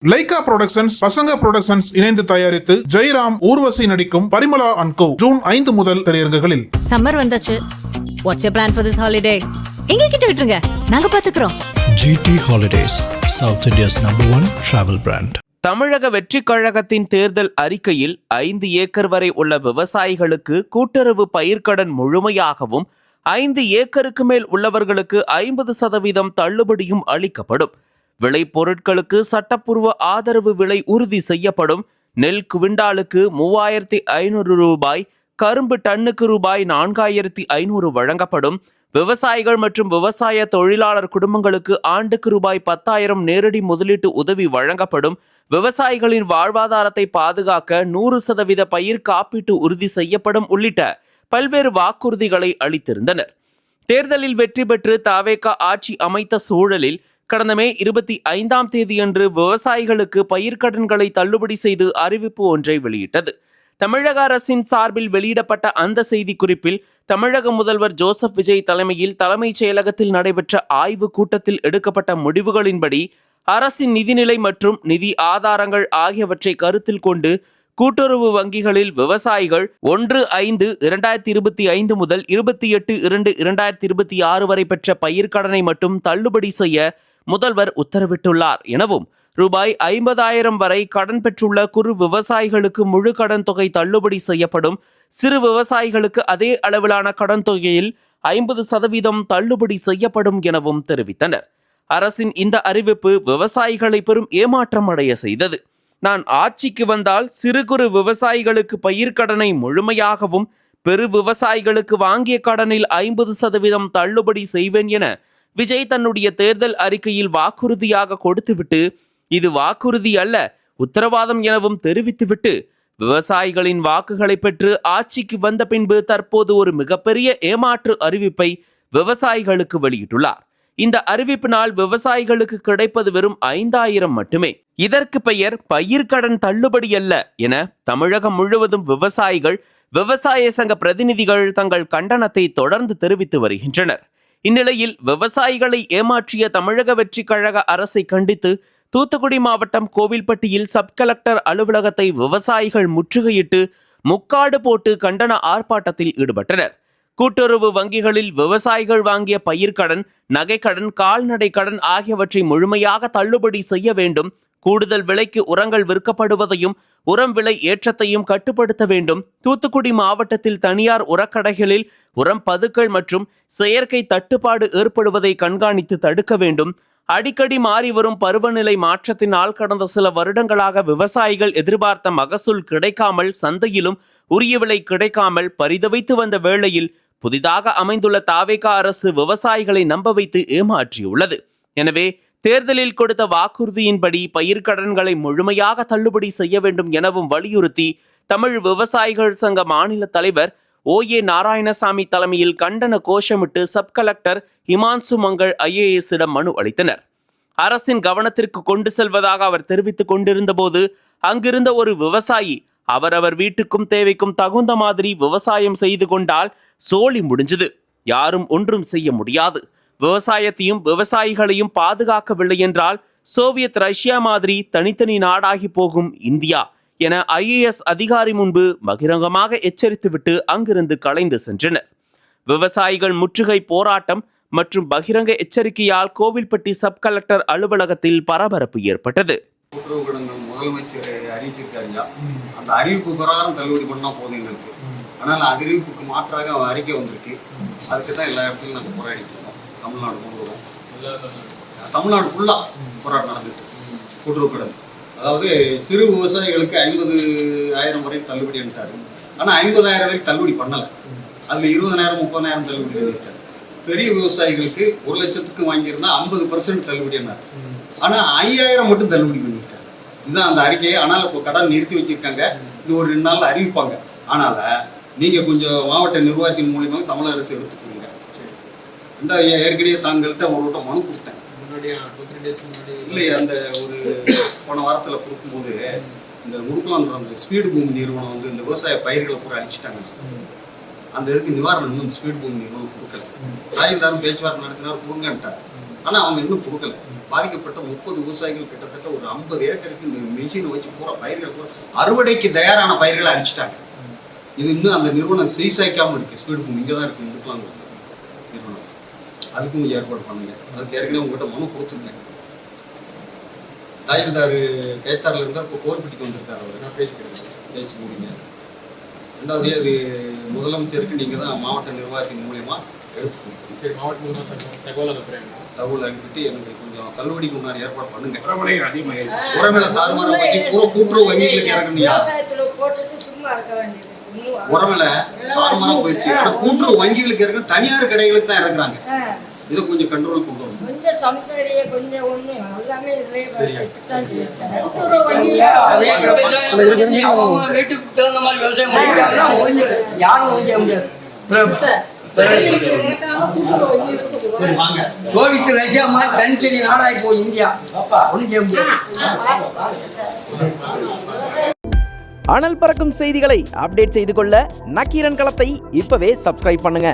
Lyca productions, பசங்க productions இணைந்து தயாரித்து ஜெயராம், ஊர்வசி நடிக்கும் பரிமளா அண்ட் கோ ஜூன் 5 முதல் திரையரங்குகளில். சம்மர் வந்தாச்சு. What's your plan for this holiday? எங்க கிட்ட விட்டுருங்க, நாங்க பாத்துக்கிறோம். GT Holidays, South India's #1 travel brand. தமிழக வெற்றிக் கழகத்தின் தேர்தல் அறிக்கையில் 5 ஏக்கர் வரை உள்ள விவசாயிகளுக்கு கூட்டுறவு பயிர்க்கடன் முழுமையாகவும் 5 ஏக்கருக்கு மேல் உள்ளவர்களுக்கு 50% தள்ளுபடியும் அளிக்கப்படும். விளை பொருட்களுக்கு சட்டப்பூர்வ ஆதரவு விலை உறுதி செய்யப்படும். நெல் குவிண்டாலுக்கு 3500 ரூபாய், கரும்பு டன்னுக்கு ரூபாய் 4500 வழங்கப்படும். விவசாயிகள் மற்றும் விவசாய தொழிலாளர் குடும்பங்களுக்கு ஆண்டுக்கு ரூபாய் 10,000 நேரடி முதலீட்டு உதவி வழங்கப்படும். விவசாயிகளின் வாழ்வாதாரத்தை பாதுகாக்க 100% பயிர் காப்பீட்டு உறுதி செய்யப்படும் உள்ளிட்ட பல்வேறு வாக்குறுதிகளை அளித்திருந்தனர். தேர்தலில் வெற்றி பெற்று தவேகா ஆட்சி அமைத்த சூழலில் கடந்த மே 25ஆம் தேதியன்று விவசாயிகளுக்கு பயிர்க்கடன்களை தள்ளுபடி செய்து அறிவிப்பு ஒன்றை வெளியிட்டது. தமிழக அரசின் சார்பில் வெளியிடப்பட்ட அந்த செய்திக்குறிப்பில் தமிழக முதல்வர் ஜோசப் விஜய் தலைமையில் தலைமைச் செயலகத்தில் நடைபெற்ற ஆய்வு கூட்டத்தில் எடுக்கப்பட்ட முடிவுகளின்படி அரசின் நிதிநிலை மற்றும் நிதி ஆதாரங்கள் ஆகியவற்றை கருத்தில் கொண்டு கூட்டுறவு வங்கிகளில் விவசாயிகள் 1/5/2025 முதல் 28/2/2026 வரை பெற்ற பயிர்க்கடனை மட்டும் தள்ளுபடி செய்ய முதல்வர் உத்தரவிட்டுள்ளார் எனவும், ரூபாய் 50,000 வரை கடன் பெற்றுள்ள குறு விவசாயிகளுக்கு முழு கடன் தொகை தள்ளுபடி செய்யப்படும். சிறு விவசாயிகளுக்கு அதே அளவிலான கடன் தொகையில் 50% தள்ளுபடி செய்யப்படும் எனவும் தெரிவித்தனர். அரசின் இந்த அறிவிப்பு விவசாயிகளை பெரும் ஏமாற்றம் அடைய செய்தது. நான் ஆட்சிக்கு வந்தால் சிறு குறு விவசாயிகளுக்கு பயிர்க்கடனை முழுமையாகவும், பெரு விவசாயிகளுக்கு வாங்கிய கடனில் 50% தள்ளுபடி செய்வேன் என விஜய் தன்னுடைய தேர்தல் அறிக்கையில் வாக்குறுதியாக கொடுத்துவிட்டு, இது வாக்குறுதி அல்ல, உத்தரவாதம் எனவும் தெரிவித்துவிட்டு, விவசாயிகளின் வாக்குகளை பெற்று ஆட்சிக்கு வந்த பின்பு தற்போது ஒரு மிகப்பெரிய ஏமாற்று அறிவிப்பை விவசாயிகளுக்கு வெளியிட்டுள்ளார். இந்த அறிவிப்பினால் விவசாயிகளுக்கு கிடைப்பது வெறும் 5,000 மட்டுமே. இதற்கு பெயர் பயிர்க்கடன் தள்ளுபடி அல்ல என தமிழகம் முழுவதும் விவசாயிகள், விவசாய சங்க பிரதிநிதிகள் தங்கள் கண்டனத்தை தொடர்ந்து தெரிவித்து வருகின்றனர். இந்நிலையில் விவசாயிகளை ஏமாற்றிய தமிழக வெற்றிக் கழக அரசை கண்டித்து தூத்துக்குடி மாவட்டம் கோவில்பட்டியில் சப் கலெக்டர் அலுவலகத்தை விவசாயிகள் முற்றுகையிட்டு முக்காடு போட்டு கண்டன ஆர்ப்பாட்டத்தில் ஈடுபட்டனர். கூட்டுறவு வங்கிகளில் விவசாயிகள் வாங்கிய பயிர்க்கடன், நகைக்கடன், கால்நடை கடன் ஆகியவற்றை முழுமையாக தள்ளுபடி செய்ய வேண்டும். கூடுதல் விலைக்கு உரங்கள் விற்கப்படுவதையும் உரம் விலை ஏற்றத்தையும் கட்டுப்படுத்த வேண்டும். தூத்துக்குடி மாவட்டத்தில் தனியார் உரக்கடைகளில் உரம் பதுக்கல் மற்றும் செயற்கை தட்டுப்பாடு ஏற்படுவதை கண்காணித்து தடுக்க வேண்டும். அடிக்கடி மாறி வரும் பருவநிலை மாற்றத்தினால் கடந்த சில வருடங்களாக விவசாயிகள் எதிர்பார்த்த மகசூல் கிடைக்காமல், சந்தையிலும் உரிய விலை கிடைக்காமல் பரிதவித்து வந்த வேளையில் புதிதாக அமைந்துள்ள தவேகா அரசு விவசாயிகளை நம்ப வைத்து ஏமாற்றியுள்ளது. எனவே தேர்தலில் கொடுத்த வாக்குறுதியின்படி பயிர்க்கடன்களை முழுமையாக தள்ளுபடி செய்ய வேண்டும் எனவும் வலியுறுத்தி தமிழ் விவசாயிகள் சங்க மாநில தலைவர் OA நாராயணசாமி தலைமையில் கண்டன கோஷமிட்டு சப் கலெக்டர் ஹிமான்சு மங்கள் IAS-இடம் மனு அளித்தனர். அரசின் கவனத்திற்கு கொண்டு செல்வதாக அவர் தெரிவித்துக் கொண்டிருந்த போது அங்கிருந்த ஒரு விவசாயி, அவரவர் வீட்டுக்கும் தேவைக்கும் தகுந்த மாதிரி விவசாயம் செய்து கொண்டால் சோழி முடிஞ்சது, யாரும் ஒன்றும் செய்ய முடியாது, விவசாயத்தையும் விவசாயிகளையும் பாதுகாக்கவில்லை என்றால் சோவியத் ரஷ்யா மாதிரி தனித்தனி நாடாகி போகும் இந்தியா என IAS அதிகாரி முன்பு பகிரங்கமாக எச்சரித்துவிட்டு அங்கிருந்து கலைந்து சென்றனர். விவசாயிகள் முற்றுகை போராட்டம் மற்றும் பகிரங்க எச்சரிக்கையால் கோவில்பட்டி சப் கலெக்டர் அலுவலகத்தில் பரபரப்பு ஏற்பட்டது. முதலமைச்சர் அறிவிச்சிருக்காருங்க, அந்த அறிவிப்பு பிரகாரம் தள்ளுபடி பண்ணா போதும் இருக்கு. ஆனால் அறிவிப்புக்கு மாற்றாக அறிக்கை வந்திருக்கு. அதுக்கு தான் எல்லா இடத்துலையும் நாங்கள் போராடிட்டு இருக்கோம். தமிழ்நாடு முழுவதும், தமிழ்நாடு ஃபுல்லா போராட்டம் நடந்துட்டு கூட்டுறவு கடன். அதாவது சிறு விவசாயிகளுக்கு 50,000 வரை தள்ளுபடி அளித்தாரு. ஆனால் 50,000 வரைக்கும் தள்ளுபடி பண்ணலை. அதில் 20,000 30,000 தள்ளுபடி அளித்தார். பெரிய விவசாயிகளுக்கு 1 லட்சத்துக்கு வாங்கியிருந்தா 50% தள்ளுபடி என்னார். ஆனால் 5,000 மட்டும் தள்ளுபடி பண்ணியிருக்காரு. இதுதான் அந்த அறிக்கையை. ஆனால் இப்போ கடன் நிறுத்தி வச்சிருக்காங்க. இன்னும் ஒரு 2 நாளில் அறிவிப்பாங்க. ஆனால் நீங்கள் கொஞ்சம் மாவட்ட நிர்வாகத்தின் மூலியமாக தமிழக அரசு எடுத்துக்கோங்க. இந்த ஏற்கனவே தாங்கள்கிட்ட ஒரு வட்டம் மனு கொடுத்தேன். இல்லையா, அந்த ஒரு போன வாரத்தில் கொடுக்கும்போது இந்த முடுக்கலாம் அந்த ஸ்பீடு பூமி நிறுவனம் வந்து இந்த விவசாய பயிர்களை பூரா அழிச்சிட்டாங்க. அந்த இதுக்கு நிவாரணம் இன்னும் ஸ்பீடு பூமி நிறுவனம் கொடுக்கல. தாய்தாரும் பேச்சுவார்த்தை நடத்தினார், கொடுங்கன்ட்டார். ஆனால் அவங்க இன்னும் கொடுக்கல. பாதிக்கப்பட்ட 30 விவசாயிகள் கிட்டத்தட்ட ஒரு 50 ஏக்கருக்கு இந்த மிஷினை வச்சு பூரா பயிர்கள் பூரா அறுவடைக்கு தயாரான பயிர்களை அழிச்சிட்டாங்க. இது இன்னும் அந்த நிறுவனம் சீசாய்க்காம இருக்கு. ஸ்பீடு பூம் இங்கே தான் இருக்கு, இந்துக்கலாம் நிறுவனம். அதுக்கும் கொஞ்சம் ஏற்பாடு பண்ணுங்க. அதுக்கு ஏற்கனவே உங்ககிட்ட மனு கொடுத்துருக்கேன். தாயில்தார் கைத்தாரில் இருந்தால் இப்போ கோர்பட்டிக்கு வந்திருக்காரு. அவர் பேசி முடிங்க. ரெண்டாவது அது முதலமைச்சருக்கு நீங்கள் தான் மாவட்ட நிர்வாகத்தின் மூலியமா எடுத்து தகவல் அனுப்பிட்டு எனக்கு கொஞ்சம் தள்ளுபடிக்கு முன்னாடி ஏற்பாடு பண்ணுங்க. உரமேல தாறுமாற வங்கி பூரா கூட்டுறவு வங்கிகளுக்கு இறக்கணுயா. உரமேல தாறுமாறா போயிடுச்சு. ஆனா கூட்டுறவு வங்கிகளுக்கு இறக்கணும், தனியார் கடைகளுக்கு தான் இறக்குறாங்க. இதை கொஞ்சம் கண்ட்ரோல் கொண்டு வரணும். கொஞ்சம் சம்சாரியே கொஞ்சம் ஒண்ணு எல்லாமே வீட்டுக்கு தகுந்த மாதிரி விவசாயம் பண்ணிட்டாங்கன்னா யாரும் ஒழிக்க முடியாது. சோவியத் ரஷ்யா மாதிரி தனித்தனி நாடாகி போய் இந்தியா ஒன்றும் செய்ய முடியாது. அனல் பறக்கும் செய்திகளை அப்டேட் செய்து கொள்ள நக்கீரன் களத்தை இப்பவே சப்ஸ்கிரைப் பண்ணுங்க.